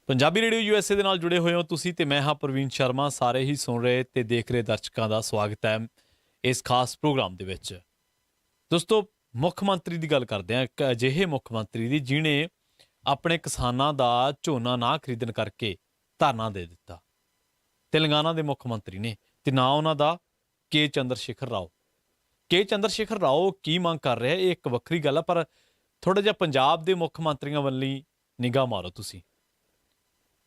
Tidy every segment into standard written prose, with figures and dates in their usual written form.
Punjabi radio USA ਦੇ ਨਾਲ ਜੁੜੇ ਹੋਏ ਹੋ ਤੁਸੀਂ ਤੇ ਮੈਂ ਹਾਂ ਪ੍ਰਵੀਨ ਸ਼ਰਮਾ। ਸਾਰੇ ਹੀ ਸੁਣ ਰਹੇ ਤੇ ਦੇਖ ਰਹੇ ਦਰਸ਼ਕਾਂ ਦਾ ਸਵਾਗਤ ਹੈ ਇਸ ਖਾਸ ਪ੍ਰੋਗਰਾਮ ਦੇ ਵਿੱਚ। ਦੋਸਤੋ, ਮੁੱਖ ਮੰਤਰੀ ਦੀ ਗੱਲ ਕਰਦੇ ਹਾਂ, ਇੱਕ ਅਜਿਹੇ ਮੁੱਖ ਮੰਤਰੀ ਦੀ ਜਿਹਨੇ ਆਪਣੇ ਕਿਸਾਨਾਂ ਦਾ ਝੋਨਾ ਨਾ ਖਰੀਦਣ ਕਰਕੇ ਧਰਨਾ ਦੇ ਦਿੱਤਾ। ਤੇਲੰਗਾਨਾ ਦੇ ਮੁੱਖ ਮੰਤਰੀ ਨੇ ਤੇ ਨਾਂ ਉਹਨਾਂ ਦਾ ਕੇ ਚੰਦਰ ਸ਼ੇਖਰ ਰਾਓ। ਕੇ ਚੰਦਰ ਸ਼ੇਖਰ ਰਾਓ ਕੀ ਮੰਗ ਕਰ ਰਿਹਾ ਇਹ ਇੱਕ ਵੱਖਰੀ ਗੱਲ ਆ, ਪਰ ਥੋੜ੍ਹਾ ਜਿਹਾ ਪੰਜਾਬ ਦੇ ਮੁੱਖ ਮੰਤਰੀਆਂ ਵੱਲੀ ਨਿਗਾਹ ਮਾਰੋ ਤੁਸੀਂ।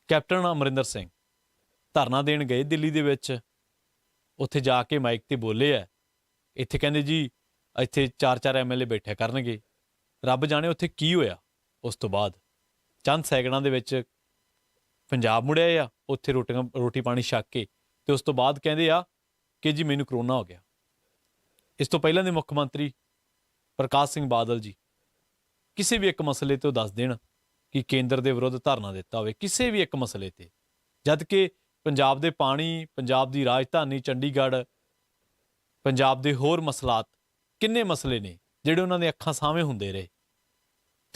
ਕੈਪਟਨ ਅਮਰਿੰਦਰ ਸਿੰਘ ਧਰਨਾ ਦੇਣ ਗਏ ਦਿੱਲੀ ਦੇ ਵਿੱਚ, ਉੱਥੇ ਜਾ ਕੇ ਮਾਈਕ ਤੇ ਬੋਲੇ ਆ। ਇੱਥੇ ਕਹਿੰਦੇ ਜੀ ਇੱਥੇ 4-4 ਐਮਐਲਏ ਬੈਠਿਆ ਕਰਨਗੇ। ਰੱਬ ਜਾਣੇ ਉੱਥੇ ਕੀ ਹੋਇਆ। ਉਸ ਤੋਂ ਬਾਅਦ ਚੰਦ ਸੈਕਿੰਡਾਂ ਦੇ ਵਿੱਚ ਪੰਜਾਬ ਮੁੜਿਆ ਆ, ਉੱਥੇ ਰੋਟੀ ਪਾਣੀ ਛੱਕ ਕੇ, ਤੇ ਉਸ ਤੋਂ ਬਾਅਦ ਕਹਿੰਦੇ ਆ ਕਿ ਜੀ ਮੈਨੂੰ ਕਰੋਨਾ ਹੋ ਗਿਆ। ਇਸ ਤੋਂ ਪਹਿਲਾਂ ਦੇ ਮੁੱਖ ਮੰਤਰੀ ਪ੍ਰਕਾਸ਼ ਸਿੰਘ ਬਾਦਲ ਜੀ ਕਿਸੇ ਵੀ ਇੱਕ ਮਸਲੇ ਤੇ ਉਹ ਦੱਸ ਦੇਣ ਕਿ ਕੇਂਦਰ ਦੇ ਵਿਰੁੱਧ ਧਰਨਾ ਦਿੱਤਾ ਹੋਵੇ ਕਿਸੇ ਵੀ ਇੱਕ ਮਸਲੇ ਤੇ, ਜਦ ਕਿ ਪੰਜਾਬ ਦੇ ਪਾਣੀ, ਪੰਜਾਬ ਦੀ ਰਾਜਧਾਨੀ ਚੰਡੀਗੜ੍ਹ, ਪੰਜਾਬ ਦੇ ਹੋਰ ਮਸਲਾਤ, ਕਿੰਨੇ ਮਸਲੇ ਨੇ ਜਿਹੜੇ ਉਹਨਾਂ ਦੇ ਅੱਖਾਂ ਸਾਹਮਣੇ ਹੁੰਦੇ ਰਹੇ।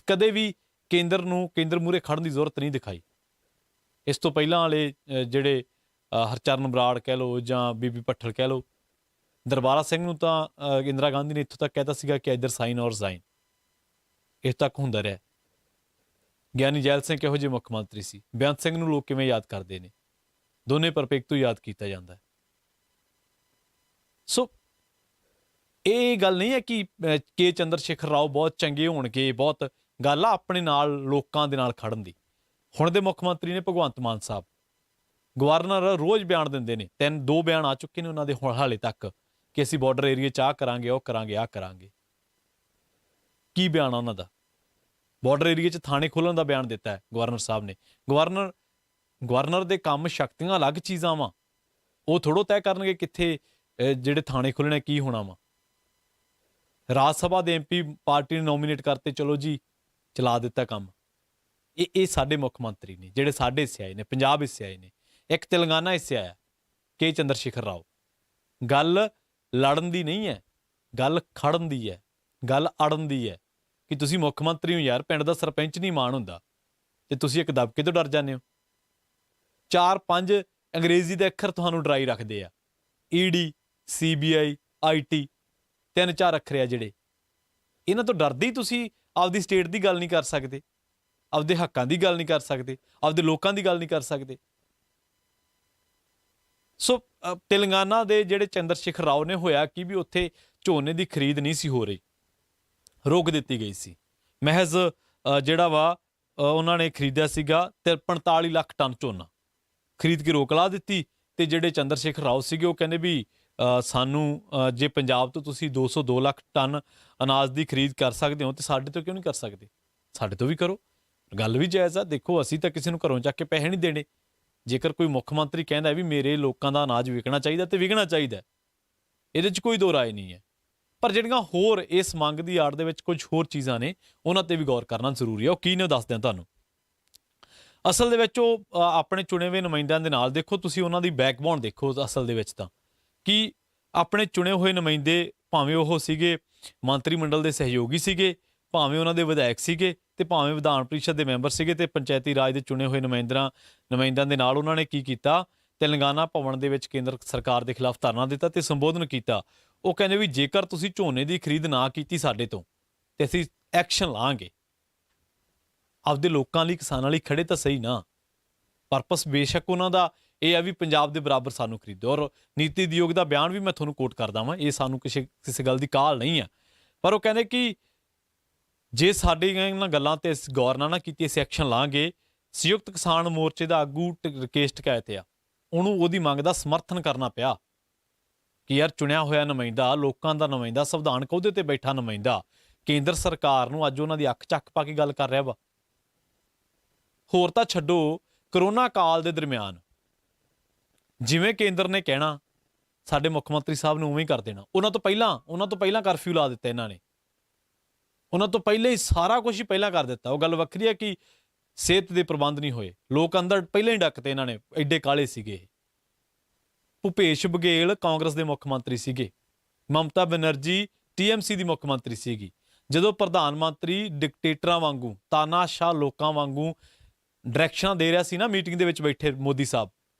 ਕਦੇ ਵੀ ਕੇਂਦਰ ਮੂਹਰੇ ਖੜਨ ਦੀ ਜ਼ਰੂਰਤ ਨਹੀਂ ਦਿਖਾਈ। ਇਸ ਤੋਂ ਪਹਿਲਾਂ ਵਾਲੇ ਜਿਹੜੇ ਹਰਚਰਨ ਬਰਾੜ ਕਹਿ ਲਓ ਜਾਂ ਬੀਬੀ ਭੱਠਲ ਕਹਿ ਲਓ, ਦਰਬਾਰਾ ਸਿੰਘ ਨੂੰ ਤਾਂ ਇੰਦਰਾ ਗਾਂਧੀ ਨੇ ਇੱਥੋਂ ਤੱਕ ਕਹਿਤਾ ਸੀਗਾ ਕਿ ਇੱਧਰ ਸਾਈਨ ਔਰ ਜ਼ਾਈਨ, ਇਸ ਤੱਕ ਹੁੰਦਾ ਰਿਹਾ। ਗਿਆਨੀ ਜੈਲ ਸਿੰਘ ਕਿਹੋ ਜਿਹੇ ਮੁੱਖ ਮੰਤਰੀ ਸੀ। ਬੇਅੰਤ ਸਿੰਘ ਨੂੰ ਲੋਕ ਕਿਵੇਂ ਯਾਦ ਕਰਦੇ ਨੇ, ਦੋਨੇ ਪਰਪੈਕਟ ਤੋਂ ਯਾਦ ਕੀਤਾ ਜਾਂਦਾ ਹੈ। ਸੋ ਇਹ ਗੱਲ ਨਹੀਂ ਹੈ ਕਿ ਕੇ ਚੰਦਰ ਸ਼ੇਖਰ ਰਾਓ ਬਹੁਤ ਚੰਗੇ ਹੋਣਗੇ, ਬਹੁਤ ਗੱਲ ਆ ਆਪਣੇ ਨਾਲ ਲੋਕਾਂ ਦੇ ਨਾਲ ਖੜਨ ਦੀ। ਹੁਣ ਦੇ ਮੁੱਖ ਮੰਤਰੀ ਨੇ ਭਗਵੰਤ ਮਾਨ ਸਾਹਿਬ, ਗਵਰਨਰ ਰੋਜ਼ ਬਿਆਨ ਦਿੰਦੇ ਨੇ, 2 ਬਿਆਨ ਆ ਚੁੱਕੇ ਨੇ ਉਹਨਾਂ ਦੇ ਹੁਣ ਹਾਲੇ ਤੱਕ ਕਿ ਅਸੀਂ ਬਾਰਡਰ ਏਰੀਆ 'ਚ ਆਹ ਕਰਾਂਗੇ, ਉਹ ਕਰਾਂਗੇ, ਆਹ ਕਰਾਂਗੇ। ਕੀ ਬਿਆਨ ਆ ਉਹਨਾਂ ਦਾ? ਬਾਰਡਰ ਏਰੀਆ 'ਚ ਥਾਣੇ ਖੋਲ੍ਹਣ ਦਾ ਬਿਆਨ ਦਿੱਤਾ ਹੈ ਗਵਰਨਰ ਸਾਹਿਬ ਨੇ। ਗਵਰਨਰ ਦੇ ਕੰਮ ਸ਼ਕਤੀਆਂ ਅਲੱਗ ਚੀਜ਼ਾਂ ਵਾ, ਉਹ ਥੋੜ੍ਹੋ ਤੈਅ ਕਰਨਗੇ ਕਿੱਥੇ ਜਿਹੜੇ ਥਾਣੇ ਖੁੱਲ੍ਹਣੇ ਕੀ ਹੋਣਾ ਵਾ। ਰਾਜ ਸਭਾ ਦੇ ਐਮਪੀ ਪਾਰਟੀ ਨੇ ਨੋਮੀਨੇਟ ਕਰਤੇ, ਚਲੋ ਜੀ ਚਲਾ ਦਿੱਤਾ ਕੰਮ। ਇਹ ਸਾਡੇ ਮੁੱਖ ਮੰਤਰੀ ਨੇ ਜਿਹੜੇ ਸਾਡੇ ਹਿੱਸੇ ਆਏ ਨੇ, ਪੰਜਾਬ ਹਿੱਸੇ ਆਏ ਨੇ। ਇੱਕ ਤੇਲੰਗਾਨਾ ਹਿੱਸੇ ਆਇਆ ਕੇ ਚੰਦਰ ਸ਼ੇਖਰ ਰਾਓ। ਗੱਲ ਲੜਨ ਦੀ ਨਹੀਂ ਹੈ, ਗੱਲ ਖੜਨ ਦੀ ਹੈ, ਗੱਲ ਅੜਨ ਦੀ ਹੈ ਕਿ ਤੁਸੀਂ ਮੁੱਖ ਮੰਤਰੀ ਹੋ ਯਾਰ, ਪਿੰਡ ਦਾ ਸਰਪੰਚ ਨਹੀਂ ਮਾਣ ਹੁੰਦਾ ਤੇ ਤੁਸੀਂ ਇੱਕ ਦਬਕੇ ਤੋਂ ਡਰ ਜਾਂਦੇ ਹੋ। 4-5 ਅੰਗਰੇਜ਼ੀ ਦੇ ਅੱਖਰ ਤੁਹਾਨੂੰ ਡਰਾਈ ਰੱਖਦੇ ਆ, ਈਡੀ, CBI, IT, 3-4 ਅੱਖਰ ਆ ਜਿਹੜੇ, ਇਹਨਾਂ ਤੋਂ ਡਰਦੇ ਹੀ ਤੁਸੀਂ ਆਪਦੀ ਸਟੇਟ ਦੀ ਗੱਲ ਨਹੀਂ ਕਰ ਸਕਦੇ, ਆਪਦੇ ਹੱਕਾਂ ਦੀ ਗੱਲ ਨਹੀਂ ਕਰ ਸਕਦੇ, ਆਪਦੇ ਲੋਕਾਂ ਦੀ ਗੱਲ ਨਹੀਂ ਕਰ ਸਕਦੇ। ਸੋ ਤੇਲੰਗਾਨਾ ਦੇ ਜਿਹੜੇ ਚੰਦਰ ਸ਼ੇਖਰ ਰਾਓ ਨੇ, ਹੋਇਆ ਕਿ ਵੀ ਉੱਥੇ ਝੋਨੇ ਦੀ ਖਰੀਦ ਨਹੀਂ ਸੀ ਹੋ ਰਹੀ, ਰੋਕ ਦਿੱਤੀ ਗਈ ਸੀ। ਮਹਿਜ਼ ਜਿਹੜਾ ਵਾ ਉਹਨਾਂ ਨੇ ਖਰੀਦਿਆ ਸੀਗਾ 45 ਲੱਖ ਟਨ ਝੋਨਾ, ਖਰੀਦ ਕੇ ਰੋਕ ਲਾ ਦਿੱਤੀ। ਤੇ ਜਿਹੜੇ ਚੰਦਰ ਸ਼ੇਖਰ ਰਾਓ ਸੀਗੇ ਉਹ ਕਹਿੰਦੇ ਵੀ ਸਾਨੂੰ ਜੇ ਪੰਜਾਬ ਤੋਂ ਤੁਸੀਂ 202 ਲੱਖ ਟਨ ਅਨਾਜ ਦੀ ਖਰੀਦ ਕਰ ਸਕਦੇ ਹੋ ਤੇ ਸਾਡੇ ਤੋਂ ਕਿਉਂ ਨਹੀਂ ਕਰ ਸਕਦੇ? ਸਾਡੇ ਤੋਂ ਵੀ ਕਰੋ, ਗੱਲ ਵੀ ਜਾਇਜ਼ ਆ। ਦੇਖੋ, ਅਸੀਂ ਤਾਂ ਕਿਸੇ ਨੂੰ ਘਰੋਂ ਚੱਕ ਕੇ ਪੈਸੇ ਨਹੀਂ ਦੇਣੇ। ਜੇਕਰ ਕੋਈ ਮੁੱਖ ਮੰਤਰੀ ਕਹਿੰਦਾ ਵੀ ਮੇਰੇ ਲੋਕਾਂ ਦਾ ਅਨਾਜ ਵਿਕਣਾ ਚਾਹੀਦਾ ਤੇ ਵਿਕਣਾ ਚਾਹੀਦਾ, ਇਹਦੇ 'ਚ ਕੋਈ ਦੋ ਰਾਏ ਨਹੀਂ ਹੈ। ਪਰ ਜਿਹੜੀਆਂ ਹੋਰ ਇਸ ਮੰਗ ਦੀ ਆੜ ਦੇ ਵਿੱਚ ਕੁਝ ਹੋਰ ਚੀਜ਼ਾਂ ਨੇ, ਉਹਨਾਂ ਤੇ ਵੀ ਗੌਰ ਕਰਨਾ ਜ਼ਰੂਰੀ ਹੈ। ਉਹ ਕੀ ਨੇ, ਉਹ ਦੱਸਦੇ ਹਾਂ ਤੁਹਾਨੂੰ। ਅਸਲ ਦੇ ਵਿੱਚ ਉਹ ਆਪਣੇ ਚੁਣੇ ਹੋਏ ਨੁਮਾਇੰਦਿਆਂ ਦੇ ਨਾਲ, ਦੇਖੋ ਤੁਸੀਂ ਉਹਨਾਂ ਦੀ ਬੈਕਬੋਨ ਦੇਖੋ ਅਸਲ ਦੇ ਵਿੱਚ ਤਾਂ, ਕਿ ਆਪਣੇ ਚੁਣੇ ਹੋਏ ਨੁਮਾਇੰਦੇ ਭਾਵੇਂ ਉਹ ਸੀਗੇ ਮੰਤਰੀ ਮੰਡਲ ਦੇ ਸਹਿਯੋਗੀ ਸੀਗੇ, ਭਾਵੇਂ ਉਹਨਾਂ ਦੇ ਵਿਧਾਇਕ ਸੀਗੇ, ਤੇ ਭਾਵੇਂ ਵਿਧਾਨ ਪਰਿਸ਼ਦ ਦੇ ਮੈਂਬਰ ਸੀਗੇ, ਤੇ ਪੰਚਾਇਤੀ ਰਾਜ ਦੇ ਚੁਣੇ ਹੋਏ ਨੁਮਾਇੰਦਿਆਂ ਦੇ ਨਾਲ ਉਹਨਾਂ ਨੇ ਕੀ ਕੀਤਾ, ਤੇਲੰਗਾਨਾ ਭਵਨ ਦੇ ਵਿੱਚ ਕੇਂਦਰ ਸਰਕਾਰ ਦੇ ਖਿਲਾਫ ਧਰਨਾ ਦਿੱਤਾ ਤੇ ਸੰਬੋਧਨ ਕੀਤਾ। ਉਹ ਕਹਿੰਦੇ ਵੀ ਜੇਕਰ ਤੁਸੀਂ ਝੋਨੇ ਦੀ ਖਰੀਦ ਨਾ ਕੀਤੀ ਸਾਡੇ ਤੋਂ ਤੇ ਅਸੀਂ ਐਕਸ਼ਨ ਲਾਂਗੇ। ਆਪਦੇ ਲੋਕਾਂ ਲਈ, ਕਿਸਾਨਾਂ ਲਈ ਖੜੇ ਤਾਂ ਸਹੀ ਨਾ। ਪਰਪਸ ਬੇਸ਼ੱਕ ਉਹਨਾਂ ਦਾ ਇਹ ਆ ਵੀ ਪੰਜਾਬ ਦੇ ਬਰਾਬਰ ਸਾਨੂੰ ਖਰੀਦੋ, ਔਰ ਨੀਤੀ ਆਯੋਗ ਦਾ ਬਿਆਨ ਵੀ ਮੈਂ ਤੁਹਾਨੂੰ ਕੋਟ ਕਰਦਾ ਵਾਂ, ਇਹ ਸਾਨੂੰ ਕਿਸੇ ਗੱਲ ਦੀ ਕਾਹਲ ਨਹੀਂ ਆ। ਪਰ ਉਹ ਕਹਿੰਦੇ ਕਿ ਜੇ ਸਾਡੀਆਂ ਇਹਨਾਂ ਗੱਲਾਂ ਤੇ ਗੌਰ ਨਾ ਕੀਤੀ, ਅਸੀਂ ਐਕਸ਼ਨ ਲਾਂਗੇ। ਸੰਯੁਕਤ ਕਿਸਾਨ ਮੋਰਚੇ ਦਾ ਆਗੂ ਰਕੇਸ਼ ਟਕੈਤ ਆ, ਉਹਨੂੰ ਉਹਦੀ ਮੰਗ ਦਾ ਸਮਰਥਨ ਕਰਨਾ ਪਿਆ ਕਿ ਯਾਰ ਚੁਣਿਆ ਹੋਇਆ ਨੁਮਾਇੰਦਾ, ਲੋਕਾਂ ਦਾ ਨੁਮਾਇੰਦਾ, ਸੰਵਿਧਾਨਕ ਅਹੁਦੇ ਤੇ ਬੈਠਾ ਨੁਮਾਇੰਦਾ ਕੇਂਦਰ ਸਰਕਾਰ ਨੂੰ ਅੱਜ ਉਹਨਾਂ ਦੀ ਅੱਖ ਚੱਕ ਪਾ ਕੇ ਗੱਲ ਕਰ ਰਿਹਾ ਵਾ। ਹੋਰ ਤਾਂ ਛੱਡੋ, ਕਰੋਨਾ ਕਾਲ ਦੇ ਦਰਮਿਆਨ ਜਿਵੇਂ ਕੇਂਦਰ ਨੇ ਕਹਿਣਾ ਸਾਡੇ ਮੁੱਖ ਮੰਤਰੀ ਸਾਹਿਬ ਨੂੰ ਉਵੇਂ ਹੀ ਕਰ ਦੇਣਾ। ਉਹਨਾਂ ਤੋਂ ਪਹਿਲਾਂ ਕਰਫਿਊ ਲਾ ਦਿੱਤਾ ਇਹਨਾਂ ਨੇ, ਉਹਨਾਂ ਤੋਂ ਪਹਿਲਾਂ ਹੀ ਸਾਰਾ ਕੁਝ ਹੀ ਪਹਿਲਾਂ ਕਰ ਦਿੱਤਾ। ਉਹ ਗੱਲ ਵੱਖਰੀ ਹੈ ਕਿ ਸਿਹਤ ਦੇ ਪ੍ਰਬੰਧ ਨਹੀਂ ਹੋਏ, ਲੋਕ ਅੰਦਰ ਪਹਿਲਾਂ ਹੀ ਡੱਕਤੇ ਇਹਨਾਂ ਨੇ, ਐਡੇ ਕਾਲੇ ਸੀਗੇ। ਭੁਪੇਸ਼ ਬਘੇਲ ਕਾਂਗਰਸ ਦੇ ਮੁੱਖ ਮੰਤਰੀ ਸੀਗੇ, ਮਮਤਾ ਬੈਨਰਜੀ TMC ਦੀ ਮੁੱਖ ਮੰਤਰੀ ਸੀਗੀ। ਜਦੋਂ ਪ੍ਰਧਾਨ ਮੰਤਰੀ ਡਿਕਟੇਟਰਾਂ ਵਾਂਗੂ, ਤਾਨਾਸ਼ਾਹ ਲੋਕਾਂ ਵਾਂਗੂ ਡਾਇਰੈਕਸ਼ਨਾਂ ਦੇ ਰਿਹਾ ਸੀ ਨਾ ਮੀਟਿੰਗ ਦੇ ਵਿੱਚ ਬੈਠੇ ਮੋਦੀ ਸਾਹਿਬ,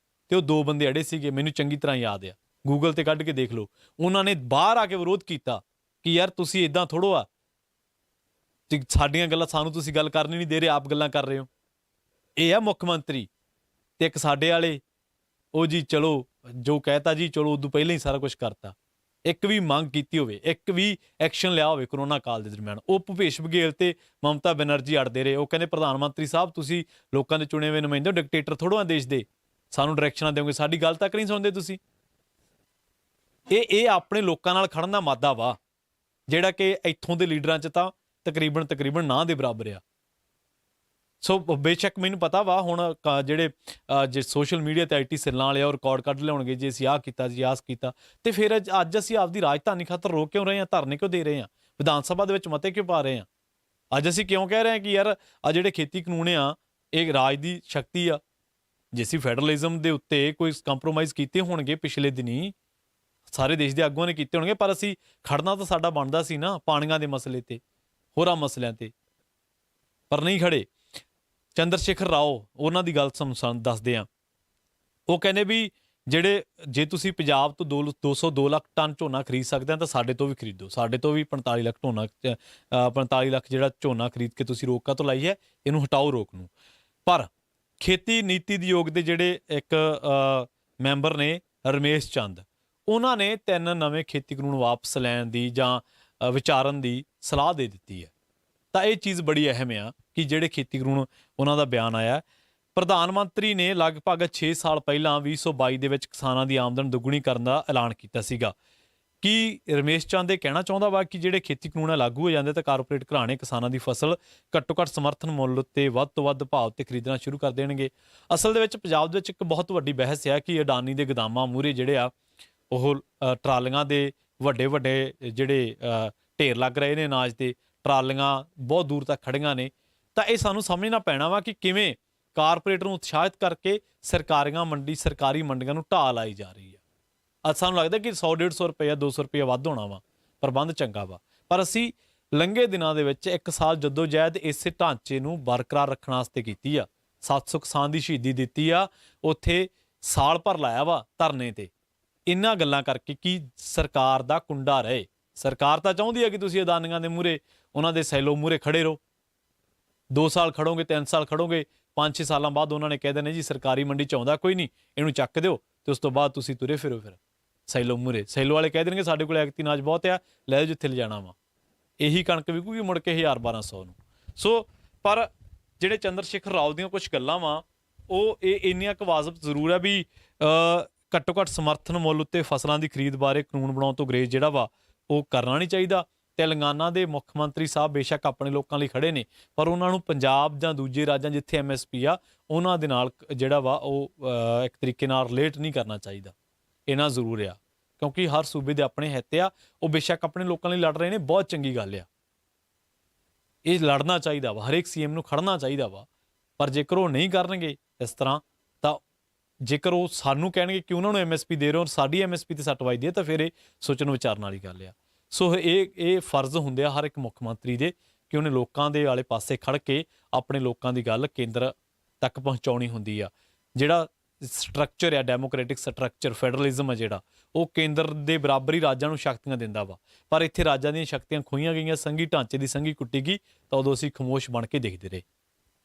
ਤੇ ਉਹ 2 ਬੰਦੇ ਅੜੇ ਸੀਗੇ, ਮੈਨੂੰ ਚੰਗੀ ਤਰ੍ਹਾਂ ਯਾਦ ਆ, ਗੂਗਲ ਤੇ ਕੱਢ ਕੇ ਦੇਖ ਲਓ। ਉਹਨਾਂ ਨੇ ਬਾਹਰ ਆ ਕੇ ਵਿਰੋਧ ਕੀਤਾ ਕਿ ਯਾਰ ਤੁਸੀਂ ਇਦਾਂ ਥੋੜੋ ਆ, ਤੇ ਸਾਡੀਆਂ ਗੱਲਾਂ ਸਾਨੂੰ ਤੁਸੀਂ ਗੱਲ ਕਰਨੀ ਨਹੀਂ ਦੇ ਰਹੇ, ਆਪ ਗੱਲਾਂ ਕਰ ਰਹੇ ਹੋ। ਇਹ ਆ ਮੁੱਖ ਮੰਤਰੀ। ਤੇ ਇੱਕ ਸਾਡੇ ਵਾਲੇ, ਉਹ ਜੀ ਚਲੋ ਜੋ ਕਹਿਤਾ ਜੀ, ਚਲੋ ਉਦੋਂ ਪਹਿਲਾਂ ਹੀ ਸਾਰਾ ਕੁਝ ਕਰਤਾ। ਇੱਕ ਵੀ ਮੰਗ ਕੀਤੀ ਹੋਵੇ, ਇੱਕ ਵੀ ਐਕਸ਼ਨ ਲਿਆ ਹੋਵੇ ਕਰੋਨਾ ਕਾਲ ਦੇ ਦਰਮਿਆਨ, ਉਹ ਭੁਪੇਸ਼ ਬਘੇਲ ਤੇ ਮਮਤਾ ਬੈਨਰਜੀ ਅੜਦੇ ਰਹੇ। ਉਹ ਕਹਿੰਦੇ ਪ੍ਰਧਾਨ ਮੰਤਰੀ ਸਾਹਿਬ ਤੁਸੀਂ ਲੋਕਾਂ ਦੇ ਚੁਣੇ ਹੋਏ ਨੁਮਾਇੰਦੇ ਹੋ, ਡਿਕਟੇਟਰ ਥੋੜ੍ਹਾ ਆ ਦੇਸ਼ ਦੇ, ਸਾਨੂੰ ਡਾਇਰੈਕਸ਼ਨਾਂ ਦਿਓਗੇ, ਸਾਡੀ ਗੱਲ ਤੱਕ ਨਹੀਂ ਸੁਣਦੇ ਤੁਸੀਂ। ਇਹ ਆਪਣੇ ਲੋਕਾਂ ਨਾਲ ਖੜਨ ਦਾ ਮਾਦਾ ਵਾ, ਜਿਹੜਾ ਕਿ ਇੱਥੋਂ ਦੇ ਲੀਡਰਾਂ 'ਚ ਤਾਂ ਤਕਰੀਬਨ ਨਾ ਦੇ ਬਰਾਬਰ ਆ। ਸੋ ਬੇਸ਼ੱਕ ਮੈਨੂੰ ਪਤਾ ਵਾ ਹੁਣ ਜਿਹੜੇ ਜੇ ਸੋਸ਼ਲ ਮੀਡੀਆ ਤੇ IT ਸੈੱਲਾਂ ਵਾਲੇ ਉਹ ਰਿਕਾਰਡ ਕੱਢ ਲਿਆਉਣਗੇ ਜੀ ਅਸੀਂ ਆਹ ਕੀਤਾ ਜੀ ਆਹ ਕੀਤਾ, ਤੇ ਫਿਰ ਅੱਜ ਅਸੀਂ ਆਪਦੀ ਰਾਜਧਾਨੀ ਖਾਤਰ ਰੋਕ ਕਿਉਂ ਰਹੇ ਹਾਂ, ਧਰਨੇ ਕਿਉਂ ਦੇ ਰਹੇ ਹਾਂ, ਵਿਧਾਨ ਸਭਾ ਦੇ ਵਿੱਚ ਮਤੇ ਕਿਉਂ ਪਾ ਰਹੇ ਹਾਂ? ਅੱਜ ਅਸੀਂ ਕਿਉਂ ਕਹਿ ਰਹੇ ਹਾਂ ਕਿ ਯਾਰ ਆ ਜਿਹੜੇ ਖੇਤੀ ਕਾਨੂੰਨ ਆ ਇਹ ਰਾਜ ਦੀ ਸ਼ਕਤੀ ਆ। ਜੇ ਅਸੀਂ ਫੈਡਰਲਿਜ਼ਮ ਦੇ ਉੱਤੇ ਕੋਈ ਕੰਪਰੋਮਾਈਜ਼ ਕੀਤੇ ਹੋਣਗੇ ਪਿਛਲੇ ਦਿਨੀ, ਸਾਰੇ ਦੇਸ਼ ਦੇ ਆਗੂਆਂ ਨੇ ਕੀਤੇ ਹੋਣਗੇ, ਪਰ ਅਸੀਂ ਖੜਨਾ ਤਾਂ ਸਾਡਾ ਬਣਦਾ ਸੀ ਨਾ ਪਾਣੀਆਂ ਦੇ ਮਸਲੇ ਤੇ, ਹੋਰਾਂ ਮਸਲਿਆਂ ਤੇ, ਪਰ ਨਹੀਂ ਖੜੇ। ਚੰਦਰ ਸ਼ੇਖਰ ਰਾਓ, ਉਹਨਾਂ ਦੀ ਗੱਲ ਸਾਨੂੰ ਦੱਸਦੇ ਆ। ਉਹ ਕਹਿੰਦੇ ਵੀ ਜਿਹੜੇ ਜੇ ਤੁਸੀਂ ਪੰਜਾਬ ਤੋਂ 202 ਲੱਖ ਟਨ ਝੋਨਾ ਖਰੀਦ ਸਕਦੇ ਆ ਤਾਂ ਸਾਡੇ ਤੋਂ ਵੀ ਖਰੀਦੋ, ਸਾਡੇ ਤੋਂ ਵੀ 45 ਲੱਖ ਜਿਹੜਾ ਝੋਨਾ ਖਰੀਦ ਕੇ ਤੁਸੀਂ ਰੋਕਾਂ ਤੋਂ ਲਾਈ ਹੈ, ਇਹਨੂੰ ਹਟਾਓ ਰੋਕ ਨੂੰ। ਪਰ ਖੇਤੀ ਨੀਤੀ ਆਯੋਗ ਦੇ ਜਿਹੜੇ ਇੱਕ ਮੈਂਬਰ ਨੇ ਰਮੇਸ਼ ਚੰਦ, ਉਹਨਾਂ ਨੇ 3 ਨਵੇਂ ਖੇਤੀ ਕਾਨੂੰਨ ਵਾਪਸ ਲੈਣ ਦੀ ਜਾਂ ਵਿਚਾਰਨ ਦੀ ਸਲਾਹ ਦੇ ਦਿੱਤੀ ਹੈ। ਤਾਂ ਇਹ ਚੀਜ਼ ਬੜੀ ਅਹਿਮ ਆ ਕਿ ਜਿਹੜੇ ਖੇਤੀ ਕਾਨੂੰਨ ਉਹਨਾਂ ਦਾ ਬਿਆਨ ਆਇਆ। ਪ੍ਰਧਾਨ ਮੰਤਰੀ ਨੇ ਲਗਭਗ 6 ਸਾਲ ਪਹਿਲਾਂ 2022 ਦੇ ਵਿੱਚ ਕਿਸਾਨਾਂ ਦੀ ਆਮਦਨ ਦੁੱਗਣੀ ਕਰਨ ਦਾ ਐਲਾਨ ਕੀਤਾ ਸੀਗਾ। ਕੀ ਰਮੇਸ਼ ਚੰਦ ਇਹ ਕਹਿਣਾ ਚਾਹੁੰਦਾ ਵਾ ਕਿ ਜਿਹੜੇ ਖੇਤੀ ਕਾਨੂੰਨ ਲਾਗੂ ਹੋ ਜਾਂਦੇ ਤਾਂ ਕਾਰਪੋਰੇਟ ਘਰਾਣੇ ਕਿਸਾਨਾਂ ਦੀ ਫਸਲ ਘੱਟੋ ਘੱਟ ਸਮਰਥਨ ਮੁੱਲ ਉੱਤੇ ਵੱਧ ਤੋਂ ਵੱਧ ਭਾਅ ਉੱਤੇ ਖਰੀਦਣਾ ਸ਼ੁਰੂ ਕਰ ਦੇਣਗੇ? ਅਸਲ ਦੇ ਵਿੱਚ ਪੰਜਾਬ ਦੇ ਵਿੱਚ ਇੱਕ ਬਹੁਤ ਵੱਡੀ ਬਹਿਸ ਆ ਕਿ ਅਡਾਨੀ ਦੇ ਗੋਦਾਮਾਂ ਮੂਹਰੇ ਜਿਹੜੇ ਆ ਉਹ ਟਰਾਲੀਆਂ ਦੇ ਵੱਡੇ ਜਿਹੜੇ ਢੇਰ ਲੱਗ ਰਹੇ ਨੇ ਅਨਾਜ ਦੇ, ਟਰਾਲੀਆਂ ਬਹੁਤ ਦੂਰ ਤੱਕ ਖੜੀਆਂ ਨੇ। ਤਾਂ ਇਹ ਸਾਨੂੰ ਸਮਝਣਾ ਪੈਣਾ ਵਾ ਕਿ ਕਿਵੇਂ ਕਾਰਪੋਰੇਟ ਨੂੰ ਉਤਸ਼ਾਹਿਤ ਕਰਕੇ ਸਰਕਾਰੀ ਮੰਡੀਆਂ ਨੂੰ ਢਾਹ ਲਾਈ ਜਾ ਰਹੀ ਆ। ਅੱਜ ਸਾਨੂੰ ਲੱਗਦਾ ਕਿ 100-150 ਰੁਪਇਆ 200 ਰੁਪਇਆ ਵੱਧ ਹੋਣਾ ਵਾ, ਪ੍ਰਬੰਧ ਚੰਗਾ ਵਾ, ਪਰ ਅਸੀਂ ਲੰਘੇ ਦਿਨਾਂ ਦੇ ਵਿੱਚ 1 ਸਾਲ ਜਦੋਜਹਿਦ ਇਸੇ ਢਾਂਚੇ ਨੂੰ ਬਰਕਰਾਰ ਰੱਖਣ ਵਾਸਤੇ ਕੀਤੀ ਆ। 700 ਕਿਸਾਨ ਦੀ ਸ਼ਹੀਦੀ ਦਿੱਤੀ ਆ, ਉੱਥੇ ਸਾਲ ਭਰ ਲਾਇਆ ਵਾ ਧਰਨੇ ਤੇ, ਇਹਨਾਂ ਗੱਲਾਂ ਕਰਕੇ ਕਿ ਸਰਕਾਰ ਦਾ ਕੁੰਡਾ ਰਹੇ। ਸਰਕਾਰ ਤਾਂ ਚਾਹੁੰਦੀ ਆ ਕਿ ਤੁਸੀਂ ਅਦਾਨੀਆਂ ਦੇ ਮੂਹਰੇ, ਉਹਨਾਂ ਦੇ ਸੈਲੋ ਮੂਹਰੇ ਖੜੇ ਰਹੋ। 2 ਸਾਲ ਖੜੋਗੇ, 3 ਸਾਲ ਖੜੋਗੇ, 5-6 ਸਾਲਾਂ ਬਾਅਦ ਉਹਨਾਂ ਨੇ ਕਹਿ ਦੇਣਾ ਜੀ ਸਰਕਾਰੀ ਮੰਡੀ 'ਚ ਆਉਂਦਾ ਕੋਈ ਨਹੀਂ, ਇਹਨੂੰ ਚੱਕ ਦਿਓ, ਤੇ ਉਸ ਤੋਂ ਬਾਅਦ ਤੁਸੀਂ ਤੁਰੇ ਫਿਰੋ ਫਿਰ ਸੈਲੋ ਮੂਹਰੇ। ਸੈਲੋ ਵਾਲੇ ਕਹਿ ਦੇਣਗੇ ਸਾਡੇ ਕੋਲ ਐਗਤੀ ਅਨਾਜ ਬਹੁਤ ਆ, ਲੈ ਜਾਓ ਜਿੱਥੇ ਲਿਜਾਣਾ ਵਾ। ਇਹੀ ਕਣਕ ਵਿਕੂਗੀ ਮੁੜ ਕੇ 1000-1200 ਨੂੰ। ਸੋ ਪਰ ਜਿਹੜੇ ਚੰਦਰ ਸ਼ੇਖਰ ਰਾਓ ਦੀਆਂ ਕੁਝ ਗੱਲਾਂ ਵਾ ਉਹ ਇੰਨੀਆਂ ਕੁ ਵਾਜਬ ਜ਼ਰੂਰ ਆ ਵੀ ਘੱਟੋ ਘੱਟ ਸਮਰਥਨ ਮੁੱਲ ਉੱਤੇ ਫਸਲਾਂ ਦੀ ਖਰੀਦ ਬਾਰੇ ਕਾਨੂੰਨ ਬਣਾਉਣ ਤੋਂ ਗਰੇਜ਼ ਜਿਹੜਾ ਵਾ ਉਹ ਕਰਨਾ ਨਹੀਂ ਚਾਹੀਦਾ। ਤੇਲੰਗਾਨਾ ਦੇ ਮੁੱਖ ਮੰਤਰੀ ਸਾਹਿਬ ਬੇਸ਼ੱਕ ਆਪਣੇ ਲੋਕਾਂ ਲਈ ਖੜੇ ਨੇ, ਪਰ ਉਹਨਾਂ ਨੂੰ ਪੰਜਾਬ ਜਾਂ ਦੂਜੇ ਰਾਜਾਂ ਜਿੱਥੇ MSP ਆ ਉਹਨਾਂ ਦੇ ਨਾਲ ਜਿਹੜਾ ਵਾ ਉਹ ਇੱਕ ਤਰੀਕੇ ਨਾਲ ਰਿਲੇਟ ਨਹੀਂ ਕਰਨਾ ਚਾਹੀਦਾ। ਇਹਨਾਂ ਜ਼ਰੂਰ ਆ ਕਿਉਂਕਿ ਹਰ ਸੂਬੇ ਦੇ ਆਪਣੇ ਹਿੱਤ ਆ, ਉਹ ਬੇਸ਼ੱਕ ਆਪਣੇ ਲੋਕਾਂ ਲਈ ਲੜ ਰਹੇ ਨੇ, ਬਹੁਤ ਚੰਗੀ ਗੱਲ ਆ, ਇਹ ਲੜਨਾ ਚਾਹੀਦਾ ਵਾ, ਹਰੇਕ CM ਨੂੰ ਖੜਨਾ ਚਾਹੀਦਾ ਵਾ। ਪਰ ਜੇਕਰ ਉਹ ਨਹੀਂ ਕਰਨਗੇ ਇਸ ਤਰ੍ਹਾਂ, ਤਾਂ ਜੇਕਰ ਉਹ ਸਾਨੂੰ ਕਹਿਣਗੇ ਕਿ ਉਹਨਾਂ ਨੂੰ MSP ਦੇ ਰਹੇ ਹੋ, ਸਾਡੀ MSP ਤੇ ਸੱਟ ਵੱਜਦੀ ਹੈ, ਤਾਂ ਫਿਰ ਇਹ ਸੋਚਣ ਵਿਚਾਰਨ ਵਾਲੀ ਗੱਲ ਆ। ਸੋ ਇਹ ਫਰਜ਼ ਹੁੰਦੇ ਆ ਹਰ ਇੱਕ ਮੁੱਖ ਮੰਤਰੀ ਦੇ ਕਿ ਉਹਨੇ ਲੋਕਾਂ ਦੇ ਆਲੇ ਪਾਸੇ ਖੜ ਕੇ ਆਪਣੇ ਲੋਕਾਂ ਦੀ ਗੱਲ ਕੇਂਦਰ ਤੱਕ ਪਹੁੰਚਾਉਣੀ ਹੁੰਦੀ ਆ। ਜਿਹੜਾ ਸਟਰਕਚਰ ਆ ਡੈਮੋਕ੍ਰੈਟਿਕ ਸਟਰਕਚਰ, ਫੈਡਰਲਿਜ਼ਮ ਆ ਜਿਹੜਾ, ਉਹ ਕੇਂਦਰ ਦੇ ਬਰਾਬਰ ਹੀ ਰਾਜਾਂ ਨੂੰ ਸ਼ਕਤੀਆਂ ਦਿੰਦਾ ਵਾ, ਪਰ ਇੱਥੇ ਰਾਜਾਂ ਦੀਆਂ ਸ਼ਕਤੀਆਂ ਖੋਈਆਂ ਗਈਆਂ, ਸੰਘੀ ਢਾਂਚੇ ਦੀ ਸੰਘੀ ਕੁੱਟੀ ਗਈ, ਤਾਂ ਉਦੋਂ ਅਸੀਂ ਖਾਮੋਸ਼ ਬਣ ਕੇ ਦੇਖਦੇ ਰਹੇ।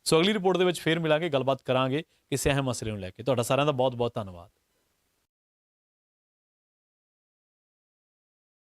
ਸੋ ਅਗਲੀ ਰਿਪੋਰਟ ਦੇ ਵਿੱਚ ਫੇਰ ਮਿਲਾਂਗੇ, ਗੱਲਬਾਤ ਕਰਾਂਗੇ ਕਿਸੇ ਅਹਿਮ ਮਸਲੇ ਨੂੰ ਲੈ ਕੇ। ਤੁਹਾਡਾ ਸਾਰਿਆਂ ਦਾ ਬਹੁਤ ਬਹੁਤ ਧੰਨਵਾਦ।